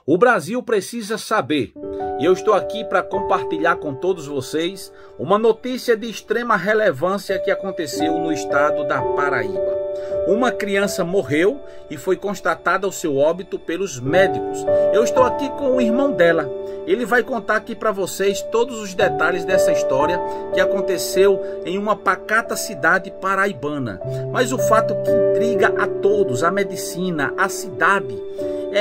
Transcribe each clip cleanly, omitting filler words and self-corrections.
O Brasil precisa saber, e eu estou aqui para compartilhar com todos vocês uma notícia de extrema relevância que aconteceu no estado da Paraíba. Uma criança morreu e foi constatado o seu óbito pelos médicos. Eu estou aqui com o irmão dela. Ele vai contar aqui para vocês todos os detalhes dessa história que aconteceu em uma pacata cidade paraibana. Mas o fato que intriga a todos, a medicina, a cidade,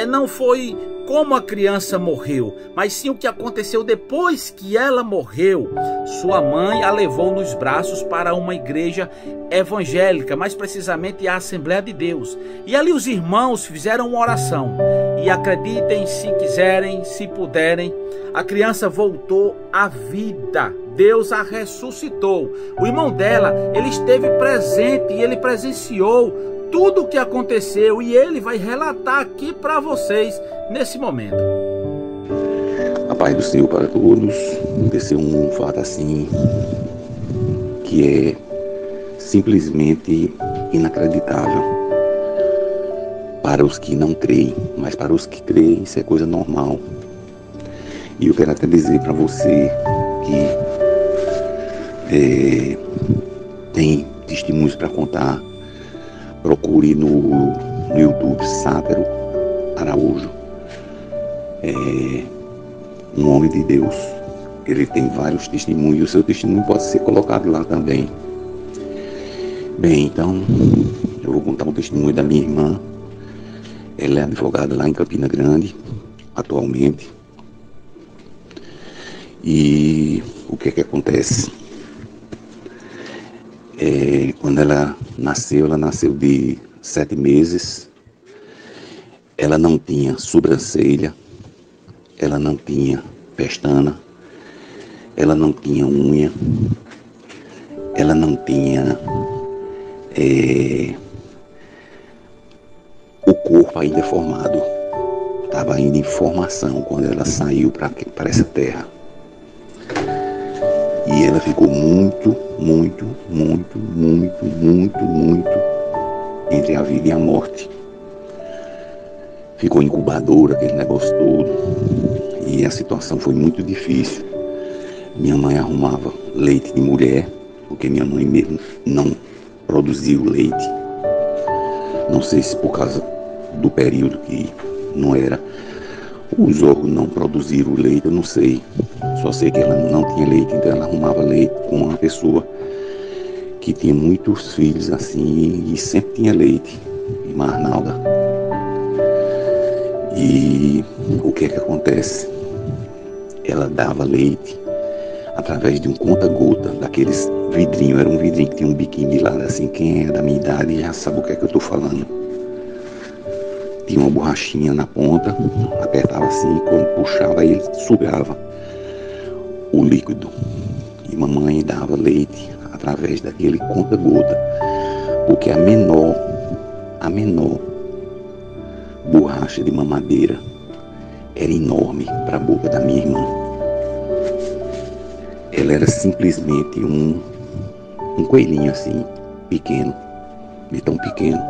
não foi como a criança morreu, mas sim o que aconteceu depois que ela morreu. Sua mãe a levou nos braços para uma igreja evangélica, mais precisamente a Assembleia de Deus. E ali os irmãos fizeram uma oração. E acreditem, se quiserem, se puderem, a criança voltou à vida. Deus a ressuscitou. O irmão dela, ele esteve presente e ele presenciou tudo o que aconteceu e ele vai relatar aqui para vocês nesse momento. A paz do Senhor para todos. Aconteceu um fato assim que é simplesmente inacreditável para os que não creem, mas para os que creem isso é coisa normal. E eu quero até dizer para você que tem testemunhos para contar. Procure no YouTube Sátero Araújo. É um homem de Deus. Ele tem vários testemunhos e o seu testemunho pode ser colocado lá também. Bem, então eu vou contar o testemunho da minha irmã. Ela é advogada lá em Campina Grande, atualmente. E o que é que acontece? Quando ela nasceu de 7 meses. Ela não tinha sobrancelha, ela não tinha pestana, ela não tinha unha, ela não tinha o corpo ainda formado. Estava ainda em formação quando ela saiu para essa terra. E ela ficou muito entre a vida e a morte. Ficou incubadora, aquele negócio todo. E a situação foi muito difícil. Minha mãe arrumava leite de mulher, porque minha mãe mesmo não produziu leite. Não sei se por causa do período que não era. Os órgãos não produziram o leite, eu não sei. Só sei que ela não tinha leite, então ela arrumava leite com uma pessoa que tinha muitos filhos assim e sempre tinha leite, irmã Arnalda. E o que é que acontece? Ela dava leite através de um conta-gota, daqueles vidrinhos, era um vidrinho que tinha um biquinho de lado assim, quem é da minha idade já sabe o que é que eu estou falando. Tinha uma borrachinha na ponta, apertava assim, quando puxava ele sugava o líquido. E mamãe dava leite através daquele conta-gota, porque a menor borracha de mamadeira era enorme para a boca da minha irmã. Ela era simplesmente um coelhinho assim, pequeno, de tão pequeno.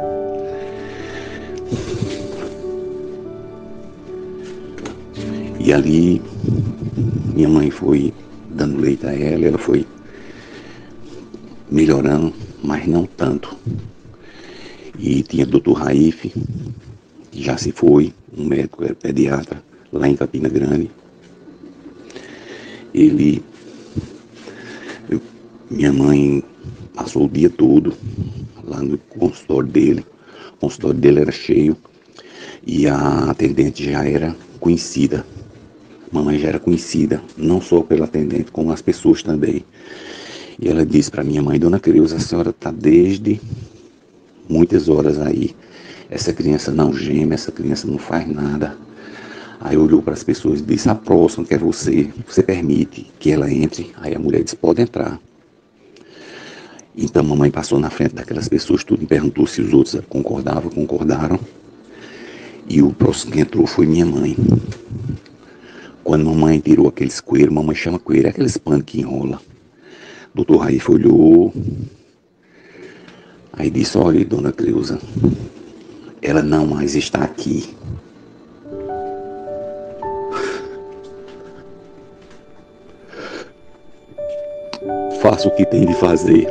E ali, minha mãe foi dando leite a ela, ela foi melhorando, mas não tanto. E tinha o Dr. Raif, que já se foi, um médico pediatra lá em Campina Grande. Minha mãe passou o dia todo lá no consultório dele. O consultório dele era cheio e a atendente já era conhecida. Mamãe já era conhecida, não só pela atendente, como as pessoas também. E ela disse para minha mãe: Dona Creuza, a senhora está desde muitas horas aí. Essa criança não geme, essa criança não faz nada. Aí olhou para as pessoas e disse: a próxima que é você permite que ela entre? Aí a mulher disse: pode entrar. Então a mamãe passou na frente daquelas pessoas tudo e perguntou se os outros concordaram. E o próximo que entrou foi minha mãe. Quando a mamãe tirou aqueles coelhos, mamãe chama coelho, é aqueles panos que enrola. O doutor Raif olhou, aí disse: olha, Dona Creuza, ela não mais está aqui. faça o que tem de fazer.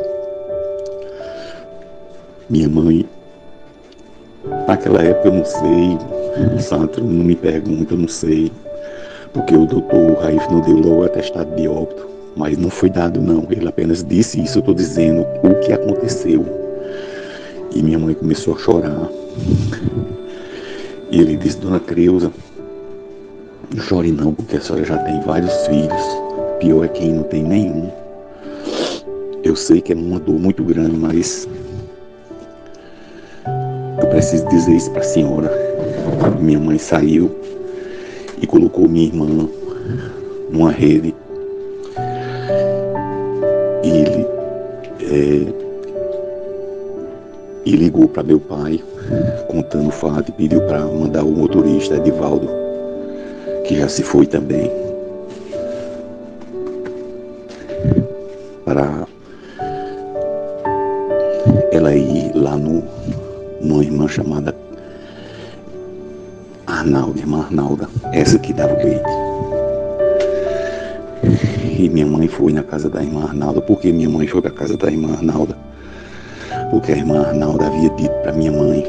Minha mãe, naquela época eu não sei, Sandro, não me pergunta, eu não sei, porque o doutor Raif não deu logo o atestado de óbito, mas não foi dado não, ele apenas disse isso, eu estou dizendo o que aconteceu. E minha mãe começou a chorar, e ele disse: Dona Creuza, não chore não, porque a senhora já tem vários filhos, pior é quem não tem nenhum. Eu sei que é uma dor muito grande, mas eu preciso dizer isso para a senhora. Minha mãe saiu e colocou minha irmã numa rede. E ligou para meu pai, contando o fato, e pediu para mandar o motorista, Edivaldo, que já se foi também, para ela ir lá numa irmã chamada Arnalda, irmã Arnalda, essa que dava o leite. E minha mãe foi na casa da irmã Arnalda. Por que minha mãe foi para a casa da irmã Arnalda? Porque a irmã Arnalda havia dito para minha mãe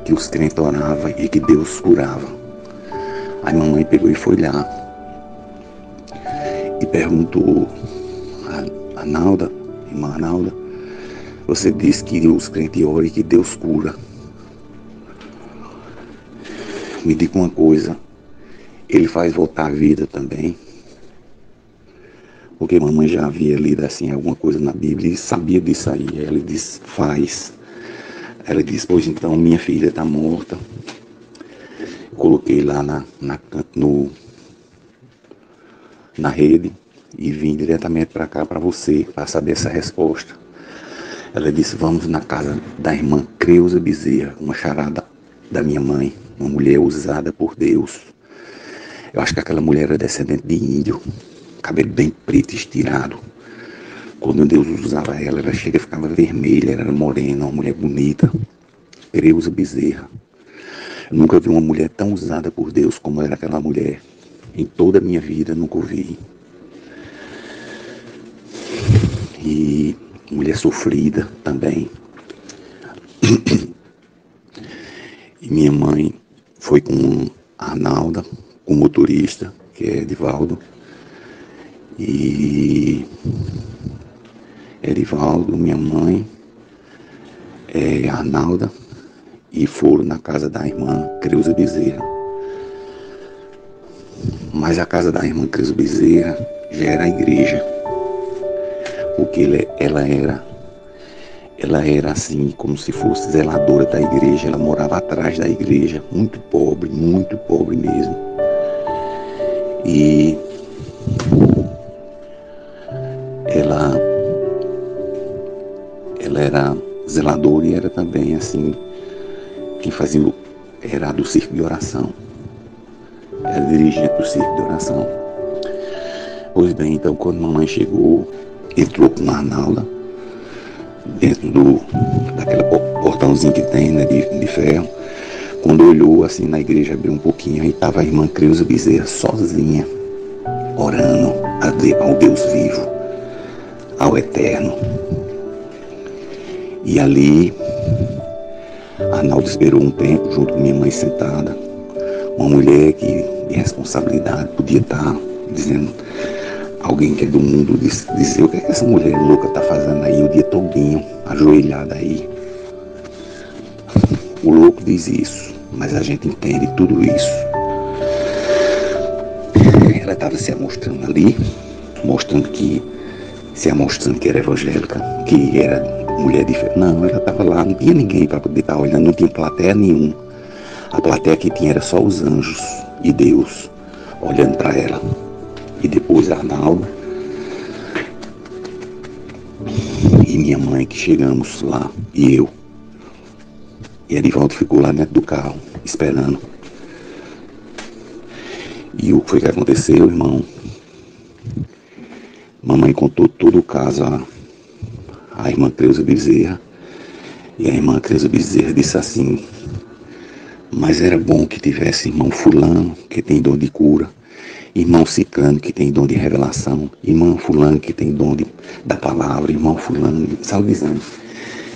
que os crentes oravam e que Deus curava. Aí minha mãe pegou e foi lá e perguntou: Arnalda, irmã Arnalda, você disse que os crentes oram e que Deus cura. Me diga uma coisa, ele faz voltar a vida também? Porque a mamãe já havia lido assim alguma coisa na Bíblia e sabia disso aí. Aí ela disse: faz. Ela disse: pois então minha filha está morta. Coloquei lá na rede e vim diretamente para cá para você, para saber essa resposta. Ela disse: vamos na casa da irmã Creuza Bezerra, uma charada da minha mãe, uma mulher usada por Deus. Eu acho que aquela mulher era descendente de índio, cabelo bem preto, estirado. Quando Deus usava ela, ela chega e ficava vermelha, era morena, uma mulher bonita. Creuza Bezerra. Eu nunca vi uma mulher tão usada por Deus como era aquela mulher. Em toda a minha vida, nunca ouvi. E mulher sofrida também. E minha mãe foi com a Arnalda, com o motorista, que é Edivaldo. E Edivaldo, minha mãe, Arnalda, e foram na casa da irmã Creuza Bezerra. Mas a casa da irmã Creuza Bezerra já era a igreja, porque ela era assim, como se fosse zeladora da igreja. Ela morava atrás da igreja, muito pobre mesmo. E ela era zeladora e era também assim, quem fazia era do circo de oração. Era dirigente do circo de oração. Pois bem, então quando mamãe chegou, entrou com a Arnalda dentro daquele portãozinho que tem, né, de ferro. Quando olhou assim na igreja, abriu um pouquinho, aí estava a irmã Creuza Bezerra sozinha, orando ao Deus vivo, ao Eterno. E ali Arnaldo esperou um tempo junto com minha mãe sentada. Uma mulher que de responsabilidade podia estar dizendo, alguém que é do mundo, dizer o que essa mulher louca está fazendo aí o dia todinho, ajoelhada aí. O louco diz isso, mas a gente entende tudo isso. Ela estava se amostrando ali, se amostrando que era evangélica, que era mulher diferente. Não, ela estava lá, não tinha ninguém para poder estar olhando, não tinha plateia nenhuma. A plateia que tinha era só os anjos e Deus olhando para ela. E depois a Arnaldo e minha mãe, que chegamos lá, e eu. E Edivaldo ficou lá dentro do carro, esperando. E o que foi que aconteceu, irmão? Mamãe contou todo o caso à irmã Creuza Bezerra. E a irmã Creuza Bezerra disse assim: mas era bom que tivesse irmão fulano, que tem dom de cura. irmão ciclano que tem dom de revelação, irmão fulano que tem dom da palavra, irmão fulano, sabe dizendo?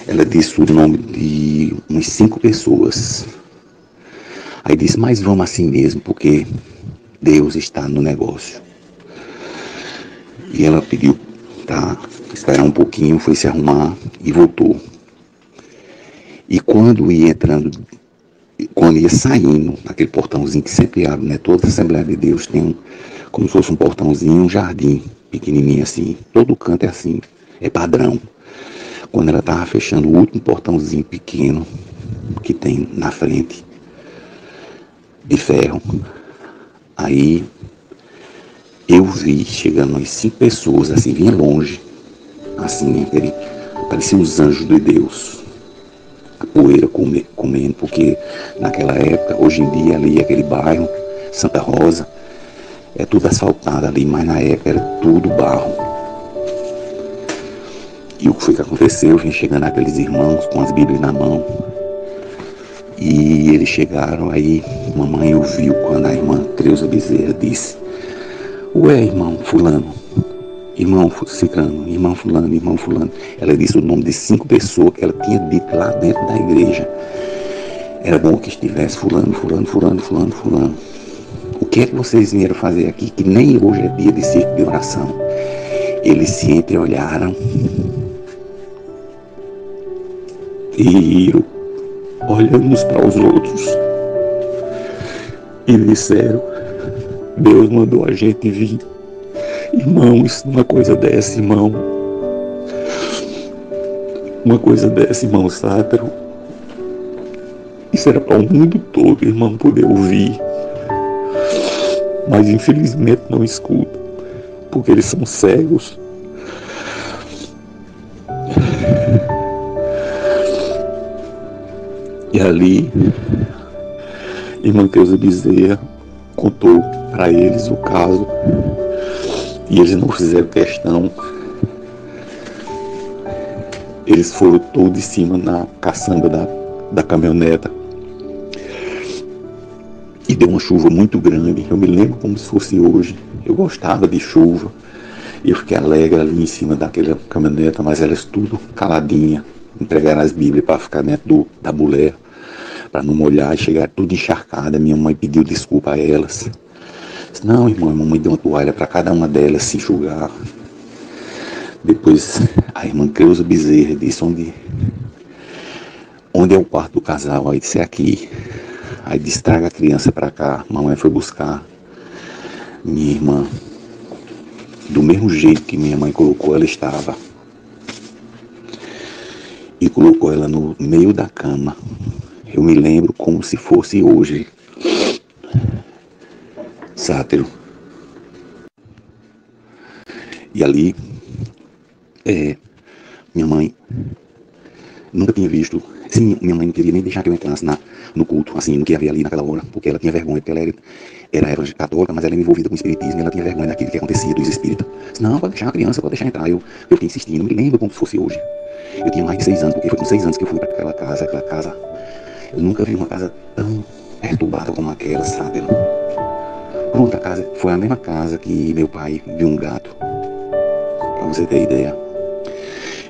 Ela disse o nome de umas 5 pessoas. Aí disse, mas vamos assim mesmo, porque Deus está no negócio. E ela pediu para esperar um pouquinho, foi se arrumar e voltou. E quando ia saindo, naquele portãozinho que sempre abre, né? Toda a Assembleia de Deus tem como se fosse um portãozinho, um jardim pequenininho assim. Todo canto é assim, é padrão. Quando ela estava fechando o último portãozinho pequeno que tem na frente, de ferro, aí eu vi chegando umas 5 pessoas, assim, vinha longe, assim, parecia os anjos de Deus. A poeira comendo, porque naquela época, hoje em dia ali, aquele bairro, Santa Rosa, é tudo asfaltado ali, mas na época era tudo barro. E o que foi que aconteceu? Vim chegando aqueles irmãos com as Bíblias na mão, e eles chegaram, aí mamãe ouviu quando a irmã Creuza Bezerra disse, ué, irmão fulano, irmão ciclano, irmão fulano, irmão fulano. Ela disse o nome de 5 pessoas que ela tinha dito lá dentro da igreja. Era bom que estivesse fulano, fulano, fulano, fulano, fulano. O que é que vocês vieram fazer aqui, que nem hoje é dia de circo de oração? Eles se entreolharam e riram, olhando uns para os outros, e disseram, Deus mandou a gente vir. Irmão, isso uma coisa dessa, irmão. Uma coisa dessa, irmão Sátero. Isso era para o mundo todo, irmão, poder ouvir. Mas infelizmente não escuta, porque eles são cegos. E ali, irmã Creuza Bezerra contou para eles o caso, e eles não fizeram questão. Eles foram todos em cima na caçamba da caminhoneta, e deu uma chuva muito grande. Eu me lembro como se fosse hoje. Eu gostava de chuva, e eu fiquei alegre ali em cima daquela caminhoneta, mas elas tudo caladinha, entregaram as Bíblias para ficar dentro da mulher, para não molhar, e chegar tudo encharcada. Minha mãe pediu desculpa a elas. Disse, não, irmão, a mamãe deu uma toalha para cada uma delas se enxugar. Depois a irmã Creuza Bezerra disse, onde é o quarto do casal? Aí disse, é aqui. Aí disse, traga a criança para cá. Mamãe foi buscar minha irmã. Do mesmo jeito que minha mãe colocou, ela estava. E colocou ela no meio da cama. Eu me lembro como se fosse hoje. Sátero. E ali, minha mãe nunca tinha visto. Sim, minha mãe não queria nem deixar que eu entrasse no culto, assim, no que havia ali naquela hora, porque ela tinha vergonha, porque ela era evangélica católica, mas ela era envolvida com o espiritismo, e ela tinha vergonha daquilo que acontecia dos espíritos. Disse, não, pode deixar a criança, pode deixar entrar. Eu fiquei insistindo, me lembro como se fosse hoje. Eu tinha mais de 6 anos, porque foi com 6 anos que eu fui para aquela casa. Eu nunca vi uma casa tão perturbada como aquela, sabe? Pronto, a casa foi a mesma casa que meu pai viu um gato, para você ter ideia.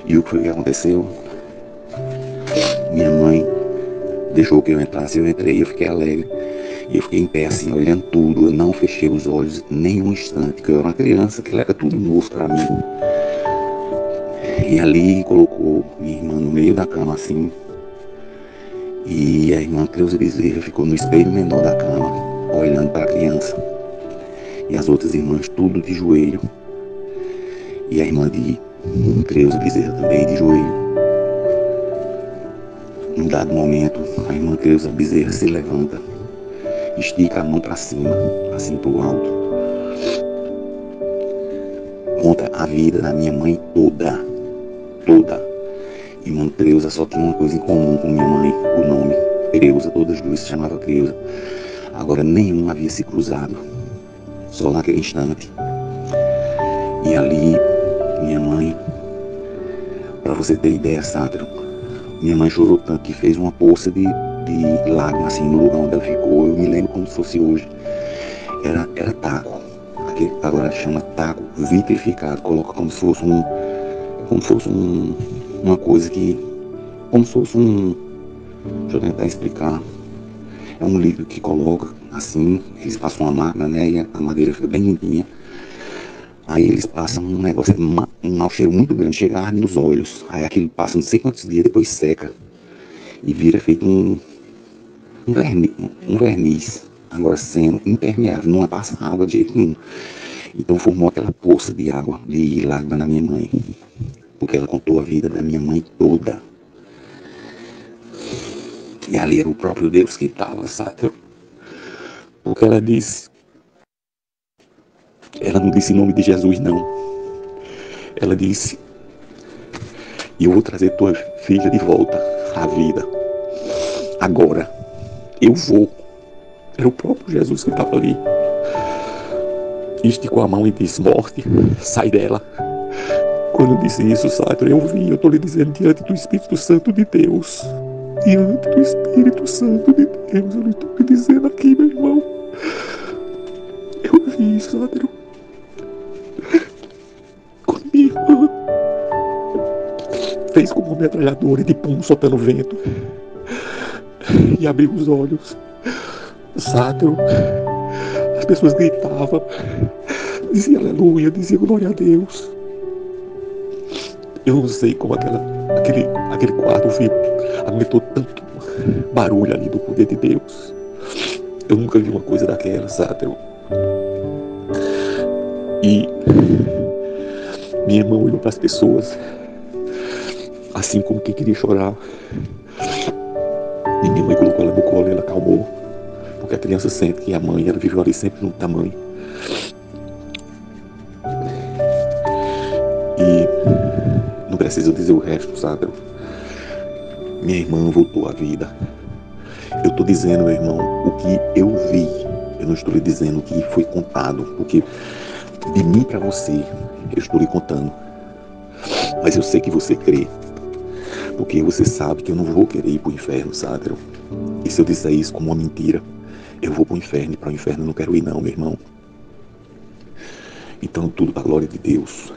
E o que foi que aconteceu? Minha mãe deixou que eu entrasse, eu entrei, eu fiquei alegre. E eu fiquei em pé assim, olhando tudo. Eu não fechei os olhos nem um instante, porque eu era uma criança, que era tudo novo para mim. E ali colocou minha irmã no meio da cama assim. E a irmã Creuza Bezerra ficou no espelho menor da cama, olhando para a criança. E as outras irmãs tudo de joelho. E a irmã de Creuza Bezerra também de joelho. Num dado momento, a irmã Creuza Bezerra se levanta, estica a mão para cima, assim para o alto. Conta a vida da minha mãe toda. Irmã Creuza só tinha uma coisa em comum com minha mãe, o nome Creuza, todas duas se chamavam Creuza. Agora nenhum havia se cruzado, só naquele instante. E ali, minha mãe, para você ter ideia, Sátero, minha mãe chorou tanto que fez uma poça de lágrimas assim no lugar onde ela ficou. Eu me lembro como se fosse hoje. Era taco. aquele que agora chama taco vitrificado, coloca como se fosse uma coisa que, como se fosse deixa eu tentar explicar, é um líquido que coloca assim, eles passam uma máquina, né, e a madeira fica bem limpinha. Aí eles passam um negócio, um mau cheiro muito grande, chega a arder nos olhos. Aí aquilo passa não sei quantos dias, depois seca e vira feito um verniz, agora sendo impermeável, não passa água de jeito nenhum. Então formou aquela poça de água, de lágrima na minha mãe, porque ela contou a vida da minha mãe toda. E ali era o próprio Deus que estava, sabe? Porque ela não disse em nome de Jesus, não. Ela disse: e eu vou trazer tua filha de volta à vida. Agora, eu vou. Era o próprio Jesus que estava ali. E esticou a mão e disse: morte, sai dela. Quando eu disse isso, Sátiro, eu estou lhe dizendo diante do Espírito Santo de Deus. Diante do Espírito Santo de Deus, eu não estou lhe dizendo aqui, meu irmão. Eu vi isso, Sátiro. Quando minha irmã fez como uma metralhadora de pum soltando vento e abriu os olhos, Sátiro, as pessoas gritavam, diziam aleluia, diziam glória a Deus. Eu não sei como aquele quarto aguentou tanto barulho ali do poder de Deus. Eu nunca vi uma coisa daquela, Sátiro. E minha irmã olhou para as pessoas assim como quem queria chorar. E minha mãe colocou ela no colo e ela acalmou. Porque a criança sente que a mãe, ela viveu ali sempre junto da mãe. E não preciso dizer o resto, sabe? Minha irmã voltou à vida. Eu estou dizendo, meu irmão, o que eu vi. Eu não estou lhe dizendo o que foi contado. Porque de mim para você, eu estou lhe contando. Mas eu sei que você crê. Porque você sabe que eu não vou querer ir para o inferno, Sátiro. E se eu disser isso como uma mentira, eu vou para o inferno. E para o inferno eu não quero ir não, meu irmão. Então tudo para a glória de Deus.